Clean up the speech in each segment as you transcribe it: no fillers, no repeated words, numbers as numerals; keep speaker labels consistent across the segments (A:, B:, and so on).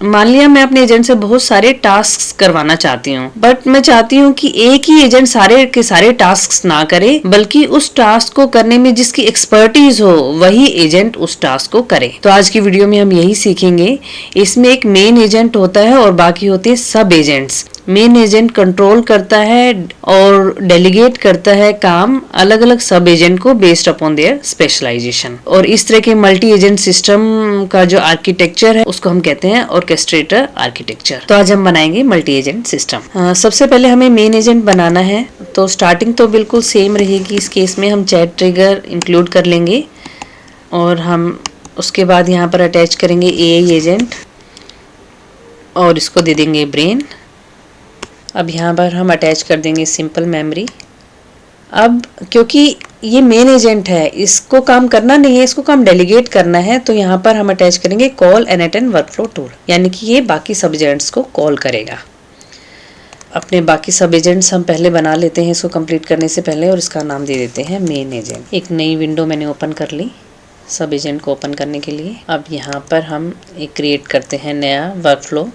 A: मान लिया मैं अपने एजेंट से बहुत सारे टास्क करवाना चाहती हूँ, बट मैं चाहती हूँ कि एक ही एजेंट सारे के सारे टास्क ना करे, बल्कि उस टास्क को करने में जिसकी एक्सपर्टीज हो वही एजेंट उस टास्क को करे। तो आज की वीडियो में हम यही सीखेंगे। इसमें एक मेन एजेंट होता है और बाकी होते हैं सब एजेंट्स। मेन एजेंट कंट्रोल करता है और डेलीगेट करता है काम अलग अलग सब एजेंट को बेस्ड अपॉन देयर स्पेशलाइजेशन। और इस तरह के मल्टी एजेंट सिस्टम का जो आर्किटेक्चर है उसको हम कहते हैं ऑर्केस्ट्रेटर आर्किटेक्चर। तो आज हम बनाएंगे मल्टी एजेंट सिस्टम। सबसे पहले हमें मेन एजेंट बनाना है, तो स्टार्टिंग तो बिल्कुल सेम रहेगी। इस केस में हम चैट ट्रिगर इंक्लूड कर लेंगे और हम उसके बाद यहाँ पर अटैच करेंगे एआई एजेंट और इसको दे देंगे ब्रेन। अब यहाँ पर हम अटैच कर देंगे सिंपल मेमोरी। अब क्योंकि ये मेन एजेंट है, इसको काम करना नहीं है, इसको काम डेलीगेट करना है, तो यहाँ पर हम अटैच करेंगे call and attend workflow tool, यानी कि ये बाकी सब एजेंट्स को कॉल करेगा। अपने बाकी सब एजेंट्स हम पहले बना लेते हैं इसको कंप्लीट करने से पहले, और इसका नाम दे देते हैं मेन एजेंट। एक नई विंडो मैंने ओपन कर ली सब एजेंट को ओपन करने के लिए। अब यहाँ पर हम एक क्रिएट करते हैं नया वर्कफ्लो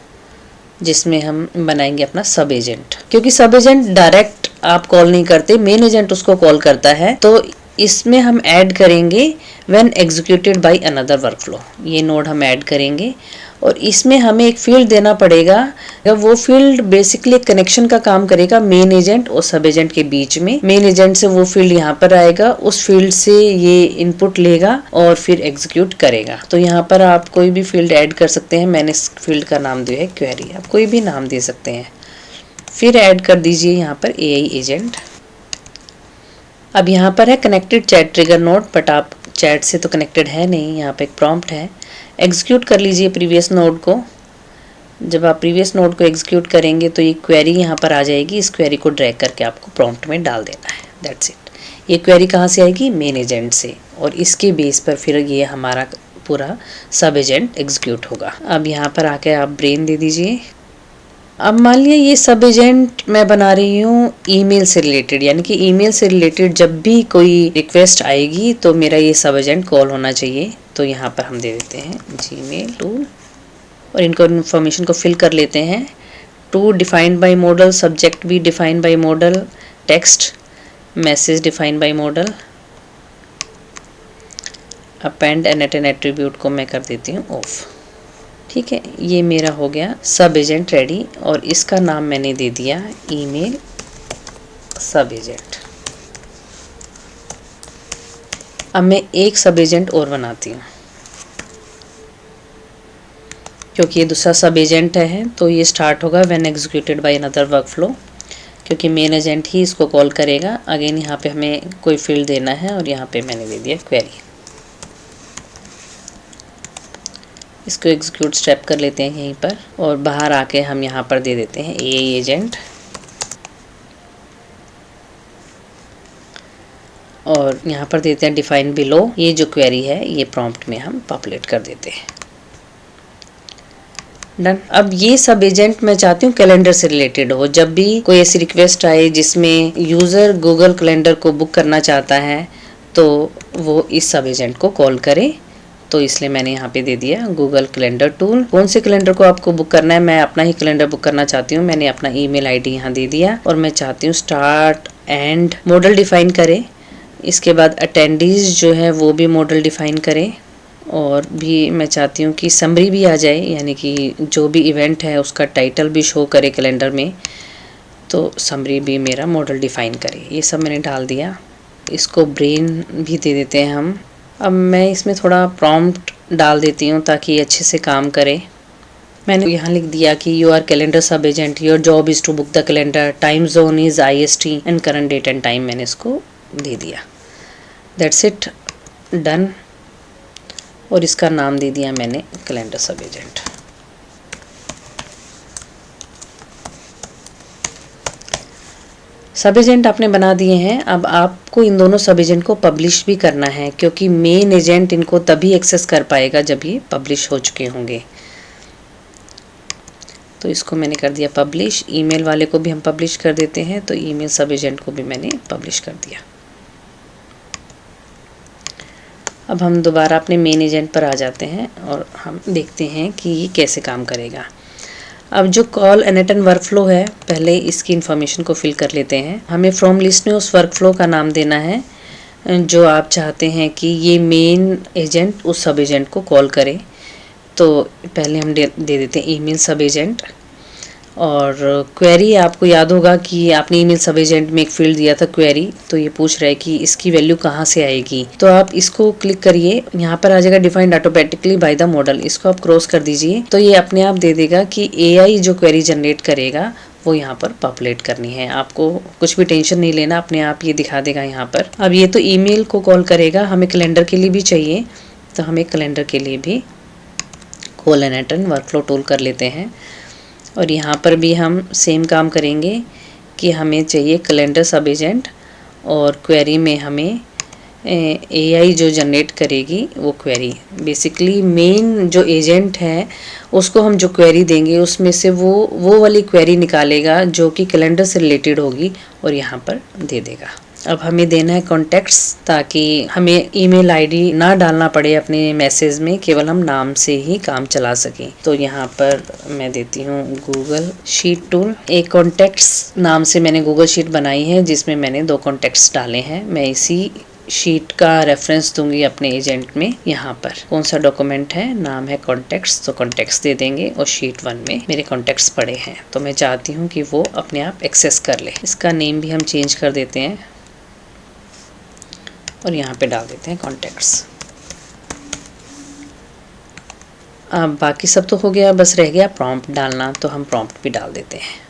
A: जिसमें हम बनाएंगे अपना सब एजेंट। क्योंकि सब एजेंट डायरेक्ट आप कॉल नहीं करते, मेन एजेंट उसको कॉल करता है, तो इसमें हम ऐड करेंगे when executed by another workflow. ये नोड हम ऐड करेंगे और इसमें हमें एक फील्ड देना पड़ेगा। वो फील्ड बेसिकली कनेक्शन का काम करेगा मेन एजेंट और सब एजेंट के बीच में। मेन एजेंट से वो फील्ड यहाँ पर आएगा, उस फील्ड से ये इनपुट लेगा और फिर एग्जीक्यूट करेगा। तो यहाँ पर आप कोई भी फील्ड ऐड कर सकते हैं। मैंने इस फील्ड का नाम दिया है क्वेरी, आप कोई भी नाम दे सकते हैं। फिर ऐड कर दीजिए यहाँ पर एआई एजेंट। अब यहाँ पर है connected chat trigger node, but आप चैट से तो कनेक्टेड है नहीं। यहाँ पे एक प्रॉम्प्ट है, एग्जीक्यूट कर लीजिए प्रीवियस नोड को। जब आप प्रीवियस नोड को एग्जीक्यूट करेंगे तो ये क्वेरी यहाँ पर आ जाएगी। इस क्वेरी को ड्रैग करके आपको प्रॉम्प्ट में डाल देना है, दैट्स इट। ये क्वेरी कहाँ से आएगी? मेन एजेंट से, और इसके बेस पर फिर ये हमारा पूरा सब एजेंट एग्जीक्यूट होगा। अब यहाँ पर आके आप ब्रेन दे दीजिए। अब मान लिया ये सब एजेंट मैं बना रही हूँ ईमेल से रिलेटेड, यानी कि ईमेल से रिलेटेड जब भी कोई रिक्वेस्ट आएगी तो मेरा ये सब एजेंट कॉल होना चाहिए। तो यहाँ पर हम दे देते हैं जीमेल टूल और इनको इन्फॉर्मेशन को फिल कर लेते हैं। To defined by model, subject भी defined by model, text message defined by model, append and an attribute को मैं कर देती हूँ ऑफ। ठीक है, ये मेरा हो गया सब एजेंट रेडी और इसका नाम मैंने दे दिया ईमेल सब एजेंट। अब मैं एक सब एजेंट और बनाती हूँ क्योंकि ये दूसरा सब एजेंट है, तो ये स्टार्ट होगा when executed by another workflow, क्योंकि मेन एजेंट ही इसको कॉल करेगा। अगेन यहाँ पे हमें कोई फील्ड देना है और यहाँ पे मैंने दे दिया क्वेरी। इसको एग्जीक्यूट स्टेप कर लेते हैं यहीं पर और बाहर आके हम यहाँ पर दे देते हैं एआई एजेंट और यहाँ पर देते हैं डिफाइन बिलो। ये जो क्वेरी है ये प्रॉम्प्ट में हम पॉपुलेट कर देते हैं। डन। अब ये सब एजेंट मैं चाहती हूँ कैलेंडर से रिलेटेड हो। जब भी कोई ऐसी रिक्वेस्ट आए जिसमें यूज़र गूगल कैलेंडर को बुक करना चाहता है तो वो इस सब एजेंट को कॉल करे। तो इसलिए मैंने यहाँ पे दे दिया गूगल कैलेंडर टूल। कौन से कैलेंडर को आपको बुक करना है? मैं अपना ही कैलेंडर बुक करना चाहती हूँ। मैंने अपना ईमेल आईडी यहाँ दे दिया और मैं चाहती हूँ स्टार्ट एंड मॉडल डिफाइन करे। इसके बाद अटेंडीज जो है वो भी मॉडल डिफाइन करे और भी मैं चाहती हूँ कि समरी भी आ जाए, यानी कि जो भी इवेंट है उसका टाइटल भी शो करे कैलेंडर में, तो समरी भी मेरा मॉडल डिफाइन करे। ये सब मैंने डाल दिया। इसको ब्रेन भी दे देते हैं हम। अब मैं इसमें थोड़ा प्रॉम्प्ट डाल देती हूँ ताकि अच्छे से काम करे। मैंने यहाँ लिख दिया कि you are calendar sub agent, your job is to book the calendar, time zone is IST and current date and time. मैंने इसको दे दिया, दैट्स इट, डन। और इसका नाम दे दिया मैंने कैलेंडर सब एजेंट। सब एजेंट आपने बना दिए हैं। अब आपको इन दोनों सब एजेंट को पब्लिश भी करना है, क्योंकि मेन एजेंट इनको तभी एक्सेस कर पाएगा जब ये पब्लिश हो चुके होंगे। तो इसको मैंने कर दिया पब्लिश। ईमेल वाले को भी हम पब्लिश कर देते हैं, तो ईमेल सब एजेंट को भी मैंने पब्लिश कर दिया। अब हम दोबारा अपने मेन एजेंट पर आ जाते हैं और हम देखते हैं कि ये कैसे काम करेगा। अब जो कॉल एनेटन वर्कफ्लो है, पहले इसकी इन्फॉर्मेशन को फिल कर लेते हैं। हमें फ्रॉम लिस्ट में उस वर्कफ्लो का नाम देना है जो आप चाहते हैं कि ये मेन एजेंट उस सब एजेंट को कॉल करे। तो पहले हम दे देते हैं ईमेल सब एजेंट। और क्वेरी, आपको याद होगा कि आपने ईमेल सब एजेंट में एक फील्ड दिया था क्वेरी, तो ये पूछ रहा है कि इसकी वैल्यू कहाँ से आएगी। तो आप इसको क्लिक करिए, यहाँ पर आ जाएगा defined automatically by the model, इसको आप क्रॉस कर दीजिए। तो ये अपने आप दे देगा कि एआई जो क्वेरी जनरेट करेगा वो यहाँ पर पॉपुलेट करनी है। आपको कुछ भी टेंशन नहीं लेना, अपने आप ये दिखा देगा यहाँ पर। अब ये तो ईमेल को कॉल करेगा, हमें कैलेंडर के लिए भी चाहिए, तो हमें कैलेंडर के लिए भी कॉल एनेटन वर्कफ्लो टूल कर लेते हैं। और यहाँ पर भी हम सेम काम करेंगे कि हमें चाहिए कैलेंडर सब एजेंट, और क्वेरी में हमें एआई जो जनरेट करेगी वो क्वेरी। बेसिकली मेन जो एजेंट है उसको हम जो क्वेरी देंगे उसमें से वो वाली क्वेरी निकालेगा जो कि कैलेंडर से रिलेटेड होगी और यहाँ पर दे देगा। अब हमें देना है कॉन्टेक्ट्स, ताकि हमें ईमेल आईडी ना डालना पड़े अपने मैसेज में, केवल हम नाम से ही काम चला सकें। तो यहाँ पर मैं देती हूँ गूगल शीट टूल। एक कॉन्टेक्ट्स नाम से मैंने गूगल शीट बनाई है जिसमें मैंने 2 कॉन्टेक्ट्स डाले हैं। मैं इसी शीट का रेफरेंस दूंगी अपने एजेंट में। यहाँ पर कौन सा डॉक्यूमेंट है, नाम है कॉन्टेक्ट्स, तो कॉन्टेक्ट्स दे देंगे। और शीट 1 में मेरे कॉन्टेक्ट्स पड़े हैं, तो मैं चाहती हूँ कि वो अपने आप एक्सेस कर ले। इसका नेम भी हम चेंज कर देते हैं और यहाँ पे डाल देते हैं कॉन्टेक्ट्स। अब बाकी सब तो हो गया, बस रह गया प्रॉम्प्ट डालना, तो हम प्रॉम्प्ट भी डाल देते हैं।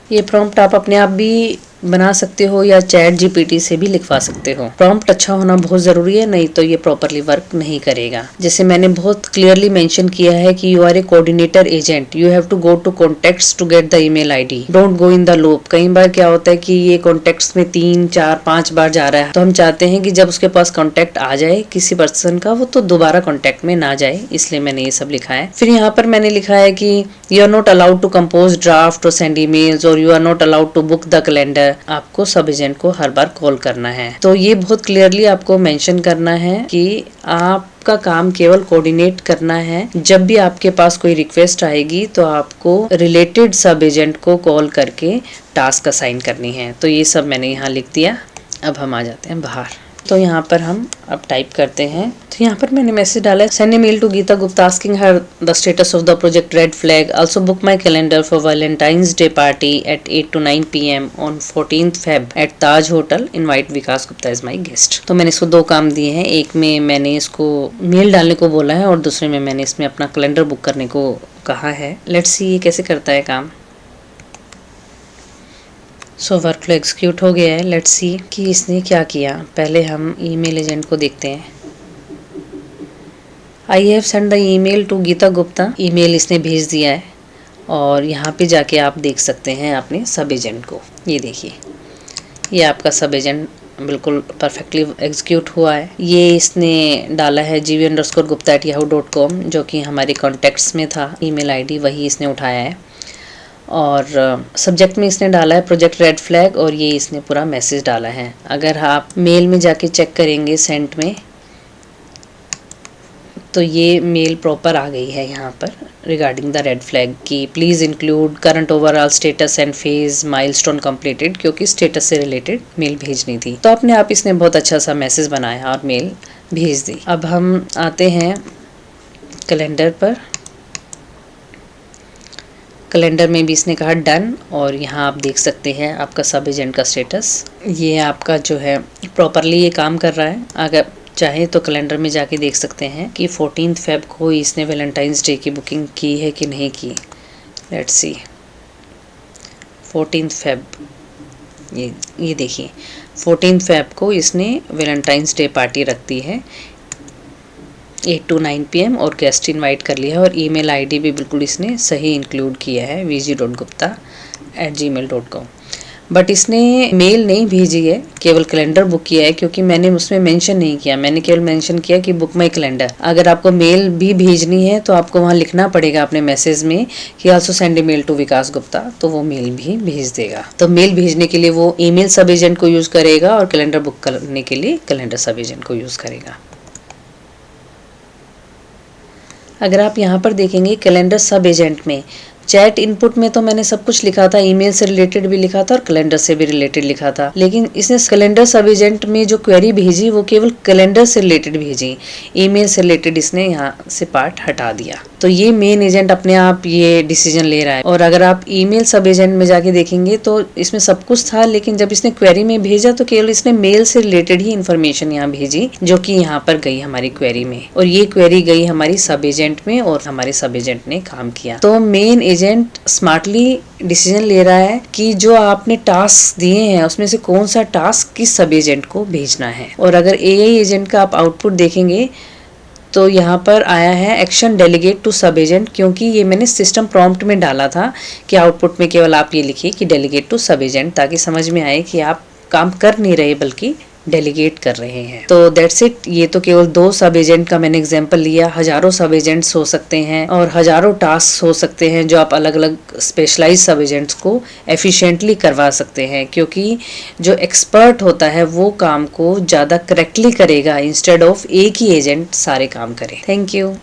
A: ये प्रॉम्प्ट आप अपने आप भी बना सकते हो या चैट जीपीटी से भी लिखवा सकते हो। प्रॉम्प्ट अच्छा होना बहुत जरूरी है, नहीं तो ये प्रॉपरली वर्क नहीं करेगा। जैसे मैंने बहुत क्लियरली मेंशन किया है कि you are a coordinator agent, you have to go to contacts to get the email ID, don't go in the loop. कई बार क्या होता है कि ये कॉन्टेक्ट्स में 3, 4, 5 बार जा रहा है, तो हम चाहते हैं कि जब उसके पास कॉन्टेक्ट आ जाए किसी पर्सन का, वो तो दोबारा कॉन्टेक्ट में ना जाए, इसलिए मैंने ये सब लिखा है। फिर यहाँ पर मैंने लिखा है कि you are not allowed to compose draft और सेंड ईमेल्स, और you are not allowed to book the calendar. आपको सब एजेंट को हर बार कॉल करना है। तो ये बहुत क्लियरली आपको मेंशन करना है कि आपका काम केवल कोऑर्डिनेट करना है। जब भी आपके पास कोई रिक्वेस्ट आएगी तो आपको रिलेटेड सब एजेंट को कॉल करके टास्क असाइन करनी है। तो ये सब मैंने यहाँ लिख दिया। अब हम आ जाते हैं बाहर। तो यहाँ पर हम अब टाइप करते हैं। तो यहाँ पर मैंने मैसेज डाला है, send a mail to Geeta Gupta asking her the status of the project red flag, also book my calendar for Valentine's day party at 8 to 9 PM on 14th Feb at Taj hotel, invite Vikas Gupta is my guest. तो मैंने इसको 2 काम दिए हैं, एक में मैंने इसको मेल डालने को बोला है और दूसरे में मैंने इसमें अपना कैलेंडर बुक करने को कहा है। लेट्स सी ये कैसे करता है काम। सो वर्कफ्लो एग्जीक्यूट हो गया है। लेट्स सी कि इसने क्या किया। पहले हम ईमेल एजेंट को देखते हैं। I have send the email to Geeta Gupta, email इसने भेज दिया है। और यहाँ पे जाके आप देख सकते हैं अपने सब एजेंट को। ये देखिए, ये आपका सब एजेंट बिल्कुल परफेक्टली एग्जीक्यूट हुआ है। ये इसने डाला है gv_gupta@yahoo.com, जो कि हमारे कॉन्टेक्ट्स में था ईमेल आईडी, वही इसने उठाया है। और सब्जेक्ट में इसने डाला है प्रोजेक्ट रेड फ्लैग, और ये इसने पूरा मैसेज डाला है। अगर आप मेल में जाके चेक करेंगे सेंट में, तो ये मेल प्रॉपर आ गई है यहाँ पर रिगार्डिंग द रेड फ्लैग की please include current overall status and phase milestone completed, क्योंकि स्टेटस से रिलेटेड मेल भेजनी थी। तो अपने आप इसने बहुत अच्छा सा मैसेज बनाया और मेल भेज दी। अब हम आते हैं कैलेंडर पर। कैलेंडर में भी इसने कहा डन, और यहाँ आप देख सकते हैं आपका सब एजेंट का स्टेटस। ये आपका जो है प्रॉपरली ये काम कर रहा है। अगर चाहे तो कैलेंडर में जाके देख सकते हैं कि 14th Feb को इसने वैलेंटाइंस डे की बुकिंग की है कि नहीं की। लेट्स सी 14th Feb, ये देखिए 14th Feb को इसने वैलेंटाइंस डे पार्टी रखती है 8 to 9 PM, और गेस्ट इनवाइट कर लिया है। और ईमेल आईडी भी बिल्कुल इसने सही इंक्लूड किया है vg.gupta@gmail.com। बट इसने मेल नहीं भेजी है, केवल कैलेंडर बुक किया है, क्योंकि मैंने उसमें मेंशन नहीं किया, मैंने केवल मेंशन किया कि बुक माई कैलेंडर। अगर आपको मेल भी भेजनी है तो आपको वहाँ लिखना पड़ेगा अपने मैसेज में कि also send a mail to Vikas Gupta, तो वो मेल भी भेज देगा। तो मेल भेजने के लिए वो ईमेल सब एजेंट को यूज करेगा और कैलेंडर बुक करने के लिए कैलेंडर सब एजेंट को यूज करेगा। अगर आप यहाँ पर देखेंगे कैलेंडर सब एजेंट में चैट इनपुट में तो मैंने सब कुछ लिखा था, ईमेल से रिलेटेड भी लिखा था और कैलेंडर से भी रिलेटेड लिखा था, लेकिन इसने कैलेंडर सब एजेंट में जो क्वेरी भेजी वो केवल कैलेंडर से रिलेटेड भेजी, ईमेल से रिलेटेड इसने यहाँ से पार्ट हटा दिया। तो ये मेन एजेंट अपने आप ये डिसीजन ले रहा है। और अगर आप ईमेल सब एजेंट में जाके देखेंगे तो इसमें सब कुछ था, लेकिन जब इसने क्वेरी में भेजा तो केवल इसने मेल से रिलेटेड ही इन्फॉर्मेशन यहाँ भेजी, जो कि यहाँ पर गई हमारी क्वेरी में, और ये क्वेरी गई हमारी सब एजेंट में और हमारे सब एजेंट ने काम किया। तो मेन एजेंट स्मार्टली डिसीजन ले रहा है कि जो आपने टास्क दिए हैं उसमें से कौन सा टास्क किस सब एजेंट को भेजना है। और अगर एआई एजेंट का आप आउटपुट देखेंगे तो यहाँ पर आया है एक्शन डेलीगेट टू सब एजेंट, क्योंकि ये मैंने सिस्टम प्रॉम्प्ट में डाला था कि आउटपुट में केवल आप ये लिखिए कि डेलीगेट टू सब एजेंट, ताकि समझ में आए कि आप काम कर नहीं रहे बल्कि डेलीगेट कर रहे हैं। तो दैट्स इट। ये तो केवल 2 सब एजेंट का मैंने एग्जांपल लिया, हजारों सब एजेंट्स हो सकते हैं और हजारों टास्क हो सकते हैं जो आप अलग अलग स्पेशलाइज सब एजेंट्स को एफिशिएंटली करवा सकते हैं, क्योंकि जो एक्सपर्ट होता है वो काम को ज़्यादा करेक्टली करेगा इंस्टेड ऑफ एक ही एजेंट सारे काम करे। Thank you.